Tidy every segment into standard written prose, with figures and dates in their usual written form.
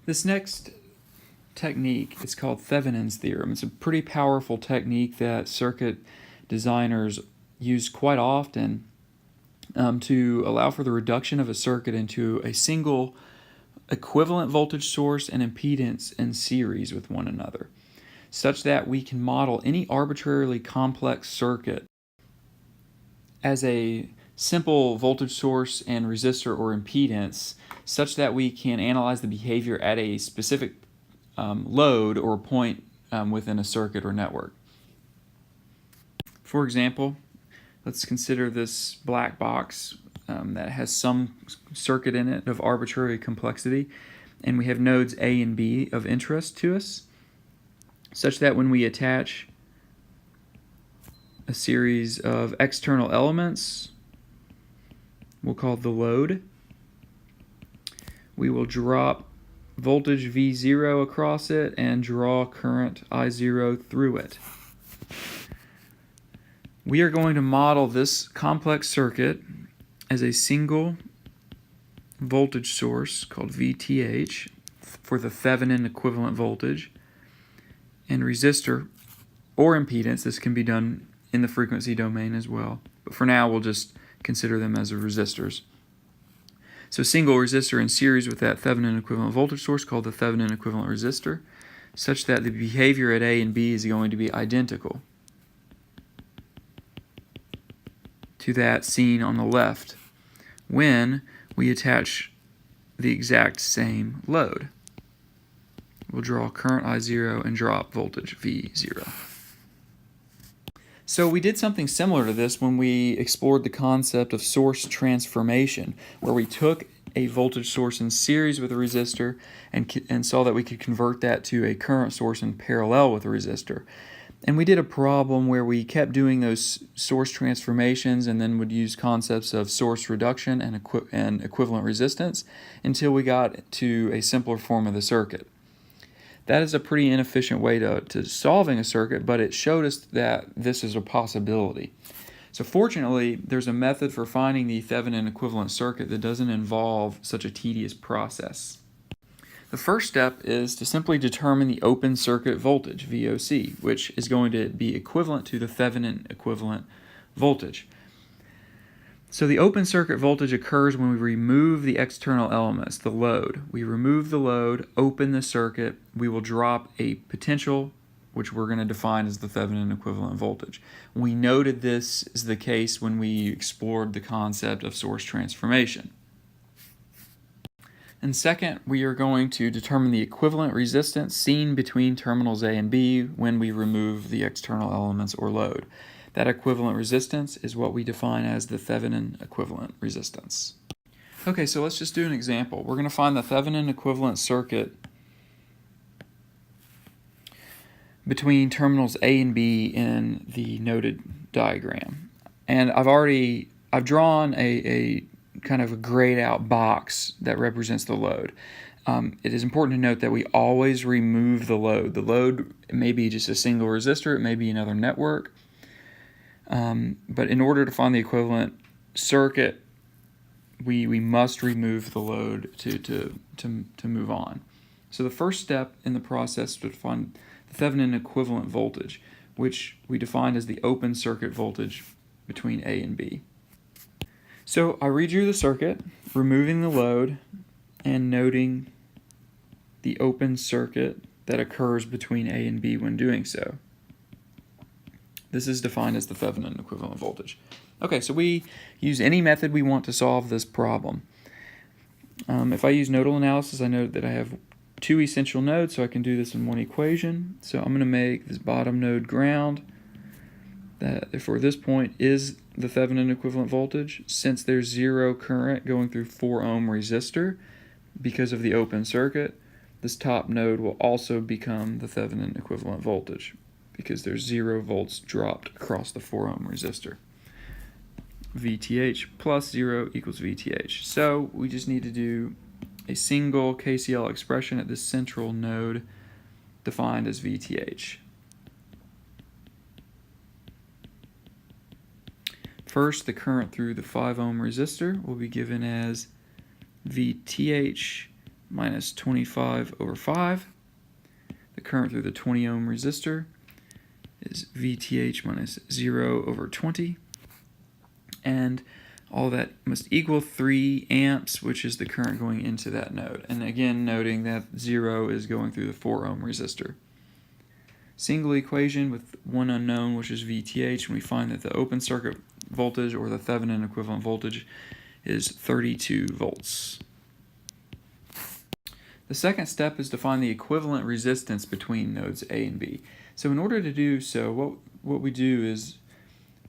This next technique is called Thevenin's theorem. It's a pretty powerful technique that circuit designers use quite often to allow for the reduction of a circuit into a single equivalent voltage source and impedance in series with one another, such that we can model any arbitrarily complex circuit as a simple voltage source and resistor or impedance, such that we can analyze the behavior at a specific load or point within a circuit or network. For example, let's consider this black box that has some circuit in it of arbitrary complexity, and we have nodes A and B of interest to us, such that when we attach a series of external elements, we'll call the load, we will drop voltage V0 across it and draw current I0 through it. We are going to model this complex circuit as a single voltage source called VTH for the Thevenin equivalent voltage, and resistor or impedance. This can be done in the frequency domain as well, but for now we'll just consider them as resistors. So single resistor in series with that Thevenin equivalent voltage source called the Thevenin equivalent resistor, such that the behavior at A and B is going to be identical to that seen on the left when we attach the exact same load. We'll draw current I0 and drop voltage V0. So we did something similar to this when we explored the concept of source transformation, where we took a voltage source in series with a resistor and saw that we could convert that to a current source in parallel with a resistor. And we did a problem where we kept doing those source transformations and then would use concepts of source reduction and equivalent resistance until we got to a simpler form of the circuit. That is a pretty inefficient way to solving a circuit, but it showed us that this is a possibility. So fortunately, there's a method for finding the Thevenin equivalent circuit that doesn't involve such a tedious process. The first step is to simply determine the open circuit voltage, VOC, which is going to be equivalent to the Thevenin equivalent voltage. So the open circuit voltage occurs when we remove the external elements, the load. We remove the load, open the circuit, we will drop a potential, which we're going to define as the Thevenin equivalent voltage. We noted this is the case when we explored the concept of source transformation. And second, we are going to determine the equivalent resistance seen between terminals A and B when we remove the external elements or load. That equivalent resistance is what we define as the Thevenin equivalent resistance. Okay, so let's just do an example. We're going to find the Thevenin equivalent circuit between terminals A and B in the noted diagram. And I've drawn a kind of a grayed out box that represents the load. It is important to note that we always remove the load. The load may be just a single resistor, it may be another network. But in order to find the equivalent circuit, we must remove the load to move on. So the first step in the process is to find the Thevenin equivalent voltage, which we defined as the open circuit voltage between A and B. So I redrew the circuit, removing the load and noting the open circuit that occurs between A and B when doing so. This is defined as the Thevenin equivalent voltage. Okay, so we use any method we want to solve this problem. If I use nodal analysis, I know that I have two essential nodes, so I can do this in one equation. So I'm going to make this bottom node ground. That for this point is the Thevenin equivalent voltage. Since there's zero current going through 4 ohm resistor because of the open circuit, this top node will also become the Thevenin equivalent voltage because there's 0 volts dropped across the 4 ohm resistor. VTH plus 0 equals VTH. So we just need to do a single KCL expression at this central node defined as VTH. First, the current through the 5 ohm resistor will be given as VTH minus 25 over 5. The current through the 20 ohm resistor is VTH minus 0 over 20. And all that must equal 3 amps, which is the current going into that node. And again, noting that 0 is going through the 4 ohm resistor. Single equation with one unknown, which is VTH, and we find that the open circuit voltage, or the Thevenin equivalent voltage, is 32 volts. The second step is to find the equivalent resistance between nodes A and B. So in order to do so, what we do is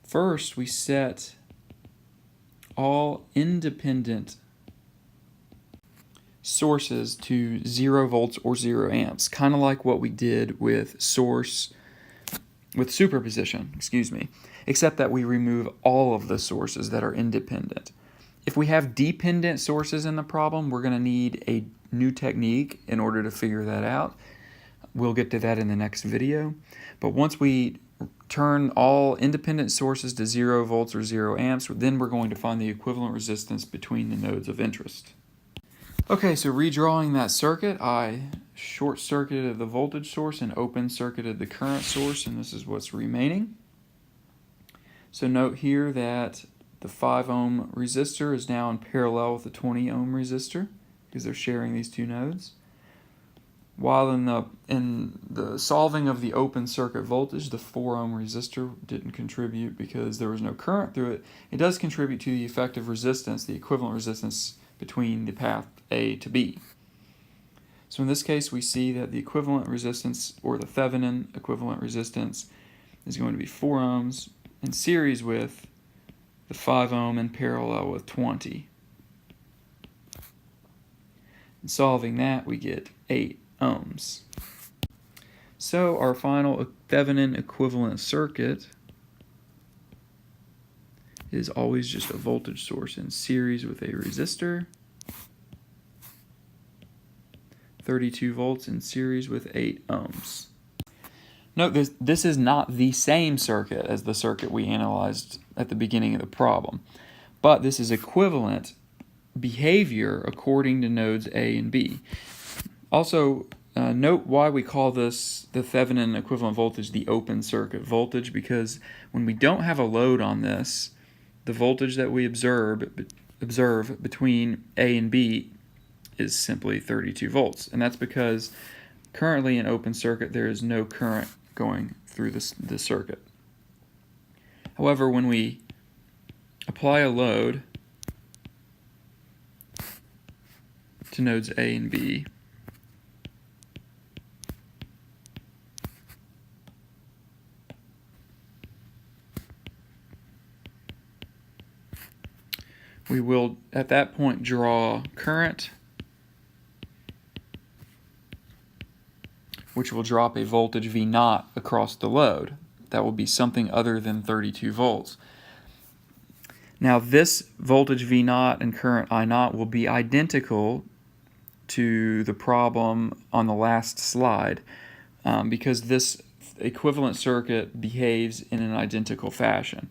first we set all independent sources to 0 volts or 0 amps, kind of like what we did with superposition, except that we remove all of the sources that are independent. If we have dependent sources in the problem, we're going to need a new technique in order to figure that out. We'll get to that in the next video. But once we turn all independent sources to 0 volts or 0 amps, then we're going to find the equivalent resistance between the nodes of interest. Okay, so redrawing that circuit, I short-circuited the voltage source and open-circuited the current source, and this is what's remaining. So note here that the 5 ohm resistor is now in parallel with the 20 ohm resistor because they're sharing these two nodes. While in the solving of the open circuit voltage, the 4 ohm resistor didn't contribute because there was no current through it. It does contribute to the effective resistance, the equivalent resistance between the path A to B. So in this case, we see that the equivalent resistance, or the Thevenin equivalent resistance, is going to be 4 ohms in series with the 5 ohm in parallel with 20. In solving that, we get 8 ohms. So our final Thevenin equivalent circuit is always just a voltage source in series with a resistor, 32 volts in series with 8 ohms. Note this is not the same circuit as the circuit we analyzed at the beginning of the problem, but this is equivalent behavior according to nodes A and B. Also, note why we call this the Thevenin equivalent voltage the open circuit voltage, because when we don't have a load on this, the voltage that we observe between A and B is simply 32 volts. And that's because currently in open circuit there is no current going through the circuit. However, when we apply a load to nodes A and B, we will at that point draw current, which will drop a voltage V0 across the load. That will be something other than 32 volts. Now this voltage V0 and current I0 will be identical to the problem on the last slide because this equivalent circuit behaves in an identical fashion.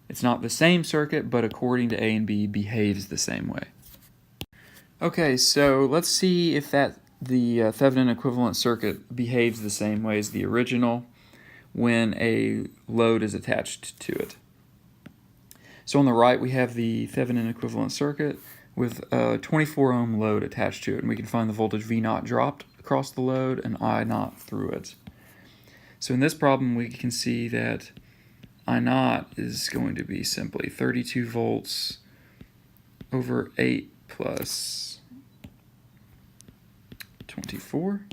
It's not the same circuit, but according to A and B, behaves the same way. Okay, so let's see if the Thevenin equivalent circuit behaves the same way as the original when a load is attached to it. So on the right, we have the Thevenin equivalent circuit with a 24 ohm load attached to it, and we can find the voltage V0 dropped across the load and I0 through it. So in this problem, we can see that I0 is going to be simply 32 volts over 8 plus 24,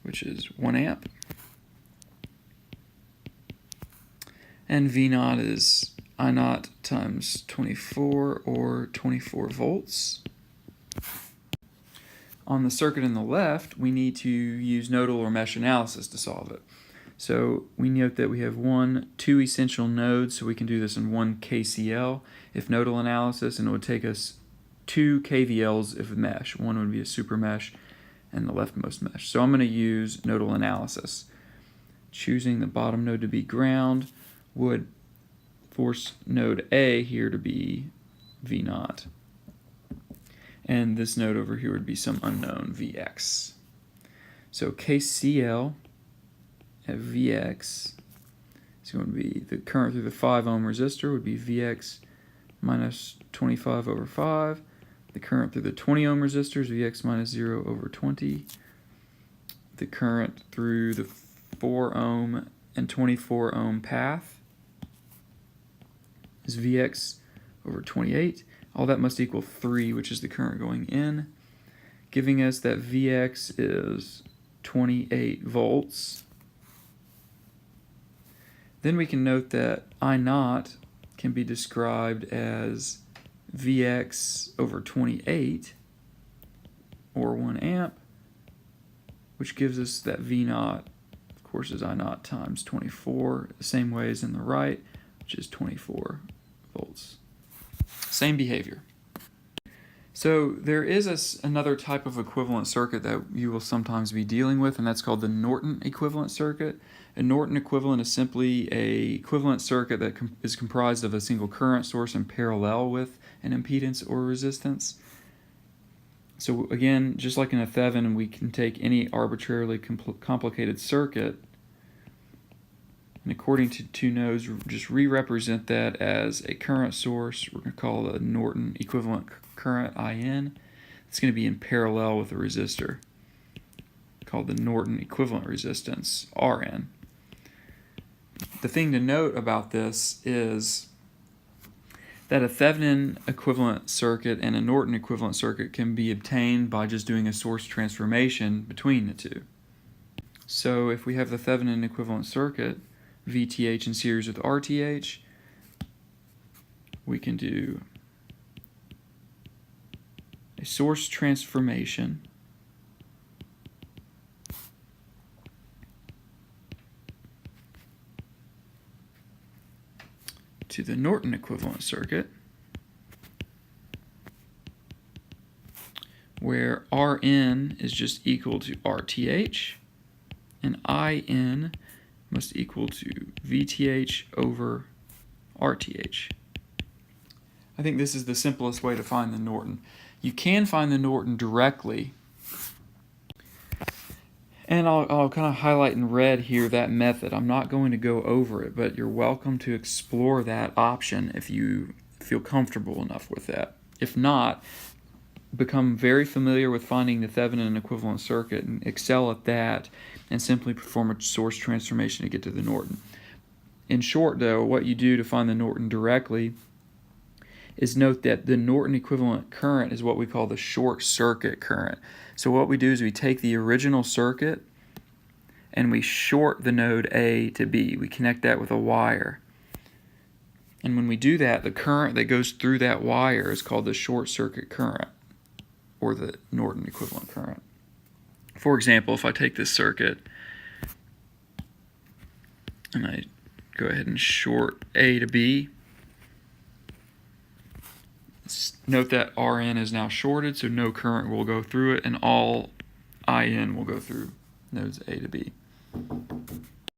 which is 1 amp. And V0 is I0 times 24, or 24 volts. On the circuit on the left, we need to use nodal or mesh analysis to solve it. So we note that we have two essential nodes, so we can do this in one KCL if nodal analysis, and it would take us 2 KVLs if mesh. One would be a super mesh and the leftmost mesh. So I'm going to use nodal analysis. Choosing the bottom node to be ground would force node A here to be V0. and this node over here would be some unknown Vx. So KCl at Vx is going to be the current through the 5 ohm resistor would be Vx minus 25 over 5. The current through the 20 ohm resistor is Vx minus 0 over 20. The current through the 4 ohm and 24 ohm path is Vx over 28. All that must equal 3, which is the current going in, giving us that Vx is 28 volts. Then we can note that I naught can be described as Vx over 28, or 1 amp, which gives us that V naught, of course, is I naught times 24, the same way as in the right, which is 24 volts. Same behavior. So there is another type of equivalent circuit that you will sometimes be dealing with, and that's called the Norton equivalent circuit. A Norton equivalent is simply an equivalent circuit that is comprised of a single current source in parallel with an impedance or resistance. So again, just like in a Thevenin, we can take any arbitrarily complicated circuit, and according to two nodes, just re-represent that as a current source. We're going to call it a Norton equivalent current IN. It's going to be in parallel with a resistor called the Norton equivalent resistance RN. The thing to note about this is that a Thevenin equivalent circuit and a Norton equivalent circuit can be obtained by just doing a source transformation between the two. So if we have the Thevenin equivalent circuit, VTH in series with RTH, we can do a source transformation to the Norton equivalent circuit, where Rn is just equal to RTH and In must equal to VTH over RTH. I think this is the simplest way to find the Norton. You can find the Norton directly, and I'll kind of highlight in red here that method. I'm not going to go over it, but you're welcome to explore that option if you feel comfortable enough with that. If not, become very familiar with finding the Thevenin equivalent circuit and excel at that, and simply perform a source transformation to get to the Norton. In short, though, what you do to find the Norton directly is note that the Norton equivalent current is what we call the short circuit current. So what we do is we take the original circuit and we short the node A to B. We connect that with a wire. And when we do that, the current that goes through that wire is called the short circuit current, or the Norton equivalent current. For example, if I take this circuit and I go ahead and short A to B, note that Rn is now shorted, so no current will go through it, and all In will go through nodes A to B.